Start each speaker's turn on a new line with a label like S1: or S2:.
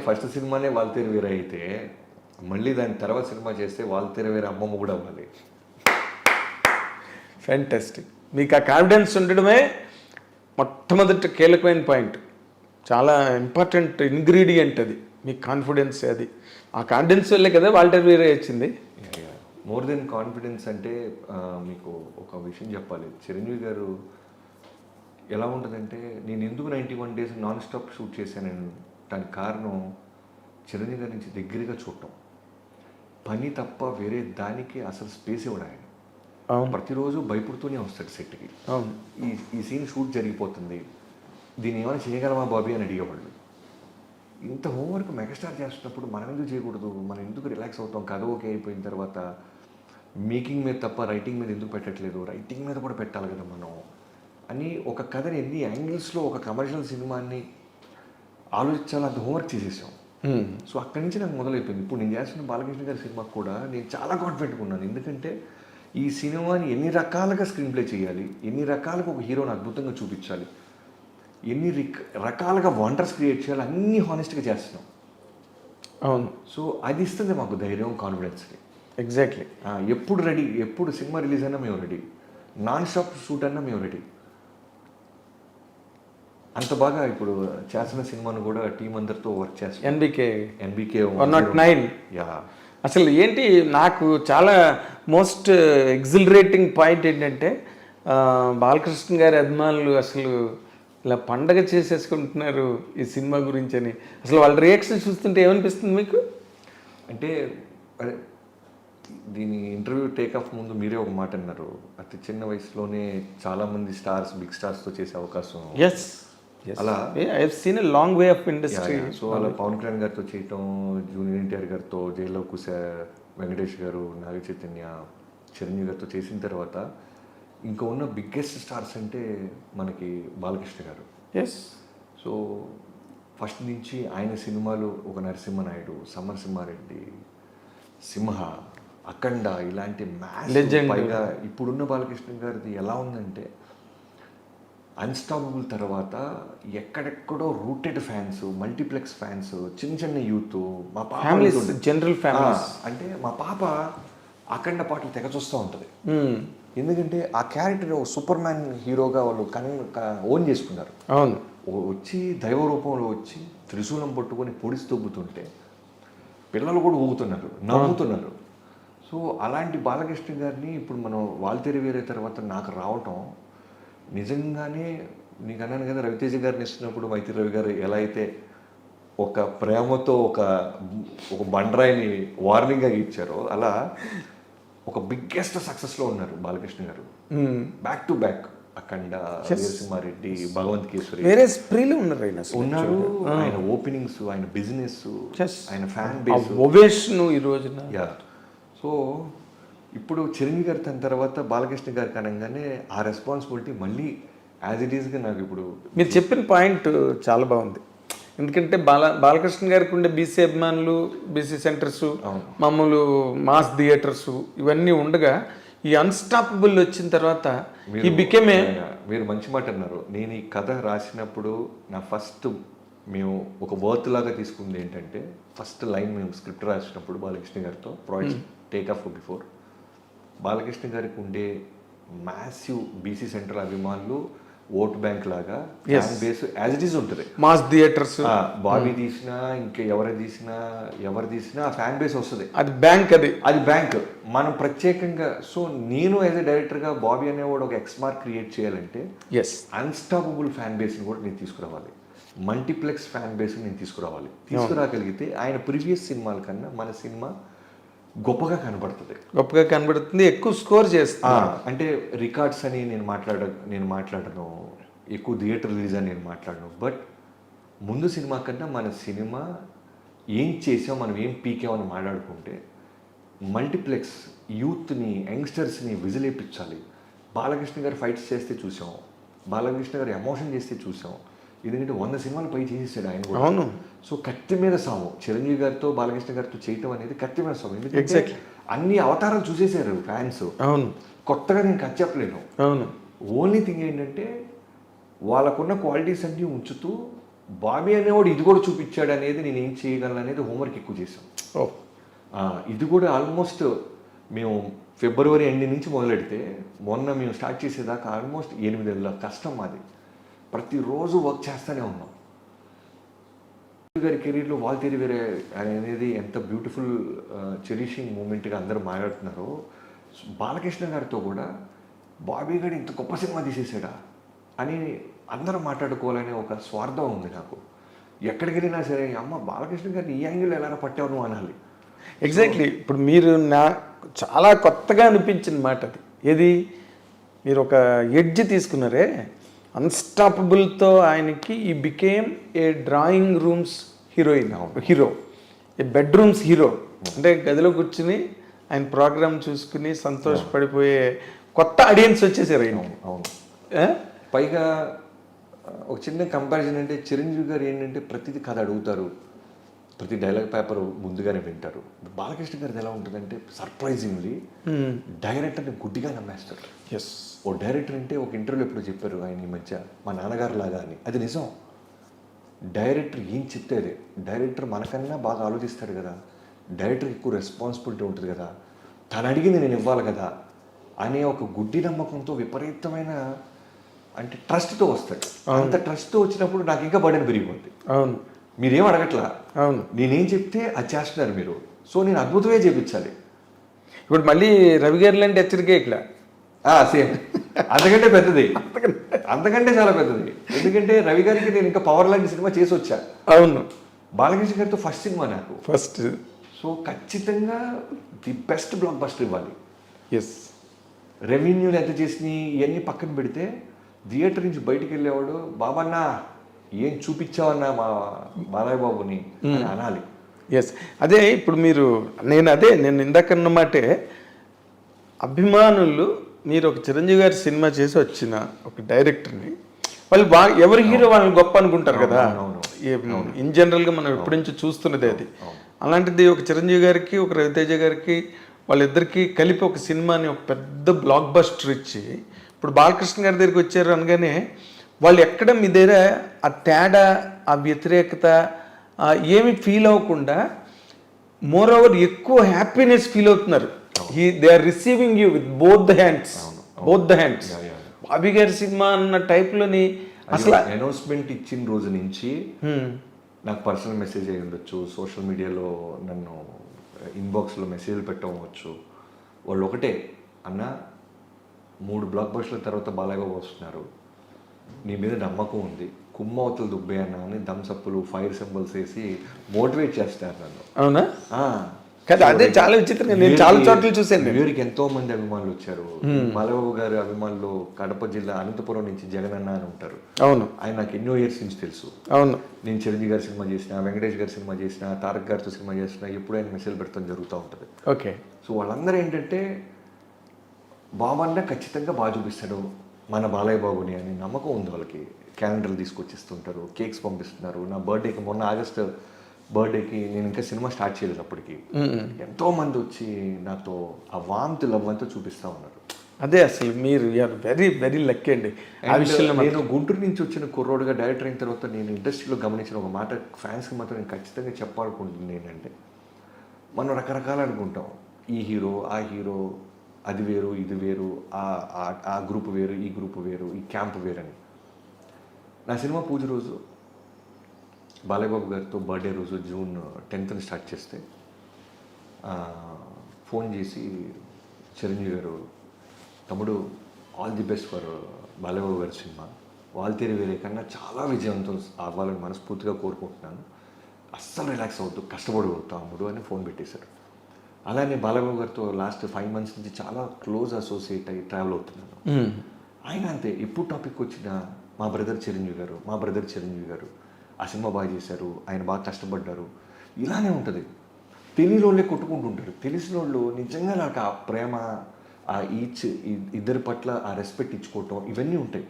S1: First సినిమానే వాల్తేరు వీర అయితే మళ్ళీ దాని తర్వాత సినిమా చేస్తే వాల్తేరు వీర అమ్మమ్మ కూడా అవ్వాలి.
S2: ఫ్యాంటాస్టిక్. మీకు ఆ కాన్ఫిడెన్స్ ఉండడమే మొట్టమొదటి కీలకమైన పాయింట్, చాలా ఇంపార్టెంట్ ఇంగ్రీడియంట్ అది, మీ కాన్ఫిడెన్స్. అది ఆ కాన్ఫిడెన్స్ వల్లే కదా వాల్టర్ వీరే వచ్చింది.
S1: మోర్ దెన్ కాన్ఫిడెన్స్ అంటే మీకు ఒక విషయం చెప్పాలి. చిరంజీవి గారు ఎలా ఉంటుందంటే, నేను ఎందుకు 91 days నాన్ స్టాప్ షూట్ చేశాను దానికి కారణం చిరంజీవి గారి నుంచి దగ్గరగా చూడటం. పని తప్ప వేరే దానికి అసలు స్పేస్ ఇవ్వడం. ఆయన ప్రతిరోజు భయపడుతూనే వస్తాడు సెట్కి. ఈ సీన్ షూట్ జరిగిపోతుంది, దీన్ని ఏమైనా చేయగలమా బాబీ అని అడిగేవాళ్ళు. ఇంత హోంవర్క్ మెగాస్టార్ చేస్తున్నప్పుడు మనం ఎందుకు చేయకూడదు, మనం ఎందుకు రిలాక్స్ అవుతాం, కథ ఓకే అయిపోయిన తర్వాత మేకింగ్ మీద తప్ప రైటింగ్ మీద ఎందుకు పెట్టట్లేదు, రైటింగ్ మీద కూడా పెట్టాలి కదా మనం అని ఒక కథని ఎన్ని యాంగిల్స్లో ఒక కమర్షియల్ సినిమాని ఆలోచించాలి, అంత హోంవర్క్ చేసేసాం. సో అక్కడి నుంచి నాకు మొదలైపోయింది. ఇప్పుడు నేను చేస్తున్న బాలకృష్ణ గారి సినిమాకి కూడా నేను చాలా కాన్ఫిడెంట్గా ఉన్నాను. ఎందుకంటే ఈ సినిమాని ఎన్ని రకాలుగా స్క్రీన్ ప్లే చేయాలి, ఎన్ని రకాలుగా ఒక హీరోని అద్భుతంగా చూపించాలి, ఎన్ని రకాలుగా వండర్స్ క్రియేట్ చేయాలి, అన్నీ హానెస్ట్గా చేస్తున్నాం.
S2: అవును.
S1: సో అది ఇస్తుంది మాకు ధైర్యం, కాన్ఫిడెన్స్కి.
S2: ఎగ్జాక్ట్లీ.
S1: ఎప్పుడు రెడీ, ఎప్పుడు సినిమా రిలీజ్ అయినా మేము రెడీ, నాన్ స్టాప్ షూట్ అయినా మేము రెడీ. అంత బాగా ఇప్పుడు చేసిన సినిమాను కూడా టీం అందరితో వర్క్ చేస్తాం.
S2: ఎన్బికే
S1: 109. యా,
S2: అసలు ఏంటి నాకు చాలా మోస్ట్ ఎగ్జిలరేటింగ్ పాయింట్ ఏంటంటే, బాలకృష్ణ గారి అభిమానులు అసలు ఇలా పండగ చేసేసుకుంటున్నారు ఈ సినిమా గురించి అని. అసలు వాళ్ళ రియాక్షన్ చూస్తుంటే ఏమనిపిస్తుంది మీకు?
S1: అంటే అదే దీని ఇంటర్వ్యూ టేక్ ఆఫ్ ముందు మీరే ఒక మాట అన్నారు, అతి చిన్న వయసులోనే చాలామంది స్టార్స్, బిగ్ స్టార్స్తో చేసే అవకాశం.
S2: ఎస్, అలా I have seen a long way of industry.
S1: So అలా పవన్ కళ్యాణ్ గారితో చేయటం, జూనియర్ ఎన్టీఆర్ గారితో, జైల్లో కుశ వెంకటేష్ గారు, నాగ చైతన్య, చిరంజీవి గారితో చేసిన తర్వాత ఇంకా ఉన్న బిగ్గెస్ట్ స్టార్స్ అంటే మనకి బాలకృష్ణ గారు.
S2: ఎస్.
S1: సో ఫస్ట్ నుంచి ఆయన సినిమాలు ఒక నరసింహనాయుడు, సమరసింహారెడ్డి, సింహ, అఖండ ఇలాంటి మ్యాచ్. పైగా ఇప్పుడున్న బాలకృష్ణ గారిది ఎలా ఉందంటే అన్స్టాపబుల్ తర్వాత ఎక్కడెక్కడో రూటెడ్ ఫ్యాన్స్, మల్టీప్లెక్స్ ఫ్యాన్స్, చిన్న చిన్న యూత్, మా పాప
S2: జనరల్ ఫ్యామిలీస్.
S1: అంటే మా పాప అఖండ పాటలు తెగ చూస్తూ ఉంటుంది. ఎందుకంటే ఆ క్యారెక్టర్ సూపర్ మ్యాన్ హీరోగా వాళ్ళు ఓన్ చేసుకున్నారు.
S2: అవును.
S1: వచ్చి దైవ రూపంలో వచ్చి త్రిశూలం పట్టుకొని పొడిసి తొబ్బుతుంటే పిల్లలు కూడా ఊగుతున్నారు, నవ్వుతున్నారు. సో అలాంటి బాలకృష్ణ గారిని ఇప్పుడు మనం వాల్తేరు వీరే తర్వాత నాకు రావటం నిజంగానే, నీకు అన్నాను కదా రవితేజ గారిని ఇస్తున్నప్పుడు మైత్రి రవి గారు ఎలా అయితే ఒక ప్రేమతో ఒక బండరాయిని వార్నింగ్గా ఇచ్చారో, అలా ఒక బిగ్గెస్ట్ సక్సెస్లో ఉన్నారు బాలకృష్ణ గారు. బ్యాక్ టు బ్యాక్ అఖండ, వీరసింహారెడ్డి, భగవంత్ కేసరి,
S2: వేరే స్ప్రీలు ఉన్నారు
S1: ఉన్నారు. ఆయన ఓపెనింగ్స్, ఆయన బిజినెస్, ఆయన ఫ్యాన్ బేస్,
S2: ఓవేషన్ ఈ రోజున.
S1: యా. సో ఇప్పుడు చిరంజీవి గారి తన తర్వాత బాలకృష్ణ గారికి అనగానే ఆ రెస్పాన్సిబిలిటీ మళ్ళీ యాజ్ ఇట్ ఈస్గా నాకు ఇప్పుడు
S2: మీరు చెప్పిన పాయింట్ చాలా బాగుంది. ఎందుకంటే బాలకృష్ణ గారికి ఉండే బీసీ అభిమానులు, బీసీ సెంటర్స్, మామూలు మాస్ థియేటర్స్ ఇవన్నీ ఉండగా ఈ అన్స్టాపబుల్ వచ్చిన తర్వాత ఈ బికేమే.
S1: మీరు మంచి మాట అన్నారు. నేను ఈ కథ రాసినప్పుడు నా ఫస్ట్ మేము ఒక వర్త్ లాగా తీసుకుంది ఏంటంటే, ఫస్ట్ లైన్ మేము స్క్రిప్ట్ రాసినప్పుడు బాలకృష్ణ గారితో project take off before, Balakrishna గారికి ఉండే మ్యాసివ్ బీసీ సెంటర్ అభిమానులు ఓట్ బ్యాంక్ లాగా fan base as it is ఉంటుంది.
S2: మాస్ థియేటర్స్
S1: బాబీ తీసినా ఇంకా ఎవరు తీసినా ఆ ఫ్యాన్ బేస్ వస్తుంది.
S2: అది బ్యాంక్,
S1: అది బ్యాంక్. మనం ప్రత్యేకంగా, సో నేను యాజ్ ఎ డైరెక్టర్గా బాబీ అనేవాడు ఒక ఎక్స్మార్క్ క్రియేట్ చేయాలంటే అన్స్టాపబుల్ ఫ్యాన్ బేస్ని కూడా నేను తీసుకురావాలి, మల్టీప్లెక్స్ ఫ్యాన్ బేస్ని నేను తీసుకురాగలిగితే ఆయన ప్రీవియస్ సినిమాల కన్నా మన సినిమా గొప్పగా కనబడుతుంది, ఎక్కువ స్కోర్ చేస్తా. అంటే రికార్డ్స్ అని నేను మాట్లాడను, ఎక్కువ థియేటర్ రిలీజ్ అని నేను మాట్లాడను. బట్ ముందు సినిమా కన్నా మన సినిమా ఏం చేసాం, మనం ఏం పీకామని మాట్లాడుకుంటే మల్టీప్లెక్స్ యూత్ని, యంగ్స్టర్స్ని విజిలేపించాలి. బాలకృష్ణ గారు ఫైట్స్ చేస్తే చూసాం, బాలకృష్ణ గారు ఎమోషన్ చేస్తే చూసాం. ఎందుకంటే 100 సినిమాలు పై చేసేసాడు ఆయన కూడా.
S2: అవును.
S1: సో కత్తి మీద సాము చిరంజీవి గారితో బాలకృష్ణ గారితో చేయటం అనేది కత్తి మీద సాము. ఎందుకంటే అన్ని అవతారాలు చూసేశారు ఫ్యాన్స్.
S2: అవును.
S1: కొత్తగా నేను కథ చెప్పలేను.
S2: అవును.
S1: ఓన్లీ థింగ్ ఏంటంటే వాళ్ళకున్న క్వాలిటీస్ అన్నీ ఉంచుతూ బాబీ అనేవాడు ఇది కూడా చూపించాడు అనేది నేను ఏం చేయగలను అనేది హోంవర్క్ ఎక్కువ చేశాం.
S2: ఓ
S1: ఇది కూడా ఆల్మోస్ట్ మేము ఫిబ్రవరి ఎండ్ నుంచి మొదలెడితే మొన్న మేము స్టార్ట్ చేసేదాకా ఆల్మోస్ట్ 8 నెలల కష్టం మాది. ప్రతిరోజు వర్క్ చేస్తూనే ఉన్నాం. గారి కెరీర్లో వాల్తేరి వేరే అనేది ఎంత బ్యూటిఫుల్ చెరిషింగ్ మూమెంట్గా అందరూ మాట్లాడుతున్నారో, బాలకృష్ణ గారితో కూడా బాబీ గారు ఇంత గొప్ప సినిమా తీసేసాడా అని అందరూ మాట్లాడుకోవాలనే ఒక స్వార్థం ఉంది నాకు. ఎక్కడికి వెళ్ళినా సరే అమ్మ బాలకృష్ణ గారిని ఈ యాంగిల్ ఎలా పట్టావు నువ్వు అనాలి.
S2: ఎగ్జాక్ట్లీ. ఇప్పుడు మీరు చాలా కొత్తగా అనిపించిన మాట అది. ఏది మీరు ఒక ఎడ్జ్ తీసుకున్నారే, అన్స్టాపబుల్తో ఆయనకి he became a drawing rooms hero, A bedrooms hero. అంటే గదిలో కూర్చుని ఆయన ప్రోగ్రామ్ చూసుకుని సంతోషపడిపోయే కొత్త ఆడియన్స్ వచ్చేసారు ఆయన.
S1: అవును. పైగా ఒక చిన్న కంపారిజన్ అంటే చిరంజీవి గారు ఏంటంటే ప్రతిదీ కథ అడుగుతారు, ప్రతి డైలాగ్ పేపర్ ముందుగానే వింటారు. బాలకృష్ణ గారిది ఎలా ఉంటుందంటే సర్ప్రైజింగ్లీ డైరెక్టర్ని గుడ్డిగా నమ్మేస్తారు.
S2: ఎస్,
S1: ఓ డైరెక్టర్ అంటే ఒక ఇంటర్వ్యూలో ఎప్పుడు చెప్పారు ఆయన ఈ మధ్య, మా నాన్నగారు లాగా అని. అది నిజం. డైరెక్టర్ ఏం చెప్తే అదే. డైరెక్టర్ మనకన్నా బాగా ఆలోచిస్తాడు కదా, డైరెక్టర్కి ఎక్కువ రెస్పాన్సిబిలిటీ ఉంటుంది కదా, తను అడిగింది నేను ఇవ్వాలి కదా అనే ఒక గుడ్డి నమ్మకంతో విపరీతమైన అంటే ట్రస్ట్తో వస్తాడు. అంత ట్రస్ట్తో వచ్చినప్పుడు నాకు ఇంకా బర్డెన్ పెరిగిపోద్ది.
S2: అవును,
S1: మీరేం అడగట్లా,
S2: అవును,
S1: నేనేం చెప్తే అది చేస్తున్నారు మీరు, సో నేను అద్భుతమే చేపించాలి.
S2: ఇప్పుడు మళ్ళీ రవి గారి లాంటి హెచ్చరికే ఇక్కడ
S1: సేమ్ అంతకంటే పెద్దది, అంతకంటే చాలా పెద్దది. ఎందుకంటే రవి గారికి నేను ఇంకా పవర్ లాంటి సినిమా చేసి వచ్చా.
S2: అవును,
S1: బాలకృష్ణ గారితో ఫస్ట్ సినిమా నాకు.
S2: ఫస్ట్.
S1: సో ఖచ్చితంగా ది బెస్ట్ బ్లాక్ బస్టర్ ఇవ్వాలి.
S2: ఎస్,
S1: రెవెన్యూలు ఎంత చేసినాయి ఇవన్నీ పక్కన పెడితే థియేటర్ నుంచి బయటికి వెళ్ళేవాడు బాబన్నా ఏం చూపించావన్నా మా బాలయ్య బాబుని అని అనాలి.
S2: ఎస్, అదే ఇప్పుడు నేను ఇందాకన్న మాటే, అభిమానులు మీరు ఒక చిరంజీవి గారి సినిమా చేసి వచ్చిన ఒక డైరెక్టర్ని వాళ్ళు ఎవరి హీరో వాళ్ళని గొప్ప అనుకుంటారు కదా. ఇన్ జనరల్గా మనం ఎప్పటి నుంచి చూస్తున్నది అది. అలాంటిది ఒక చిరంజీవి గారికి ఒక రవితేజ గారికి వాళ్ళిద్దరికీ కలిపి ఒక సినిమాని ఒక పెద్ద బ్లాక్ బస్టర్ ఇచ్చి ఇప్పుడు బాలకృష్ణ గారి దగ్గరికి వచ్చారు అనగానే వాళ్ళు ఎక్కడ మీ దగ్గర ఆ తేడా, ఆ వ్యతిరేకత ఏమి ఫీల్ అవ్వకుండా మోర్ ఓవర్ ఎక్కువ హ్యాపీనెస్ ఫీల్ అవుతున్నారు. They are receiving you with both the hands. Bobby గారి సినిమా అన్న టైప్లోని అసలు
S1: అనౌన్స్మెంట్ ఇచ్చిన రోజు నుంచి నాకు పర్సనల్ మెసేజ్ అయ్యి ఉండొచ్చు, సోషల్ మీడియాలో నన్ను ఇన్బాక్స్లో మెసేజ్లు పెట్టవచ్చు. వాళ్ళు ఒకటే అన్న 3 బ్లాక్ బస్టర్ల తర్వాత బాలయ్య వస్తున్నారు, నీ మీద నమ్మకం ఉంది, కుమ్మవతలు దుబ్బే అన్న అని థమ్సప్లు ఫైర్ సింబల్స్ వేసి మోటివేట్ చేస్తారు నన్ను.
S2: అవునా? కదా, అదే చాలా విచిత్రంగా నేను చాలా చోట్ల చూసాను.
S1: వీరికి ఎంతో మంది అభిమానులు వచ్చారు. బాలబాబు గారి అభిమానులు కడప జిల్లా అనంతపురం నుంచి జగనన్న అని ఉంటారు.
S2: అవును,
S1: ఆయన నాకు ఎన్నో ఇయర్స్ నుంచి తెలుసు.
S2: అవును,
S1: నేను చిరంజీవి గారి సినిమా చేసిన, వెంకటేష్ గారి సినిమా చేసిన, తారక్ గారితో సినిమా చేసిన, ఎప్పుడు ఆయన మెసేజ్ పెడతాం జరుగుతూ ఉంటుంది.
S2: ఓకే.
S1: సో వాళ్ళందరూ ఏంటంటే బాబన్న ఖచ్చితంగా బాగా చూపిస్తాడు మన బాలయ్య బాబుని అని నమ్మకం ఉంది వాళ్ళకి. క్యాలెండర్లు తీసుకొచ్చిస్తుంటారు, కేక్స్ పంపిస్తున్నారు. నా బర్త్డేకి మొన్న ఆగస్టు బర్త్డేకి నేను ఇంకా సినిమా స్టార్ట్ చేయలేదు, అప్పటికి ఎంతో మంది వచ్చి నాతో ఆ వామ్త్ లవ్ అంతా చూపిస్తూ ఉన్నారు.
S2: అదే అసలు మీరు వెరీ వెరీ లక్కీ అండి ఆ విషయంలో.
S1: నేను గుంటూరు నుంచి వచ్చిన కుర్రోడుగా డైరెక్టర్ అయిన తర్వాత నేను ఇండస్ట్రీలో గమనించిన ఒక మాట ఫ్యాన్స్కి మాత్రం నేను ఖచ్చితంగా చెప్పాలనుకుంటుంది ఏంటంటే, మనం రకరకాలు అనుకుంటాం, ఈ హీరో ఆ హీరో, అది వేరు ఇది వేరు, ఆ గ్రూప్ వేరు ఈ గ్రూప్ వేరు, ఈ క్యాంప్ వేరు అని. నా సినిమా పూజ రోజు బాలయ్యబాబు గారితో బర్త్డే రోజు జూన్ 10th స్టార్ట్ చేస్తే ఫోన్ చేసి చిరంజీవి గారు, తమ్ముడు all the best for Balayya Babu గారి సినిమా, వాల్తేరి వేరే కన్నా చాలా విజయవంతం అవ్వాలని మనస్ఫూర్తిగా కోరుకుంటున్నాను, అస్సలు రిలాక్స్ అవుతూ కష్టపడి తమ్ముడు అని ఫోన్ పెట్టేశారు. అలానే బాలయ్యబాబు గారితో లాస్ట్ 5 months నుంచి చాలా క్లోజ్ అసోసియేట్ అయ్యి ట్రావెల్ అవుతున్నాను. ఆయన అంతే, ఎప్పుడు టాపిక్ వచ్చినా మా బ్రదర్ చిరంజీవి గారు ఆ సినిమా బాగా చేశారు, ఆయన బాగా కష్టపడ్డారు, ఇలానే ఉంటుంది. తెలియని వాళ్ళే కొట్టుకుంటుంటారు, తెలిసిన వాళ్ళు నిజంగా నాకు ఆ ప్రేమ, ఆ ఇద్దరి పట్ల ఆ రెస్పెక్ట్ ఇచ్చుకోవటం, ఇవన్నీ ఉంటాయి.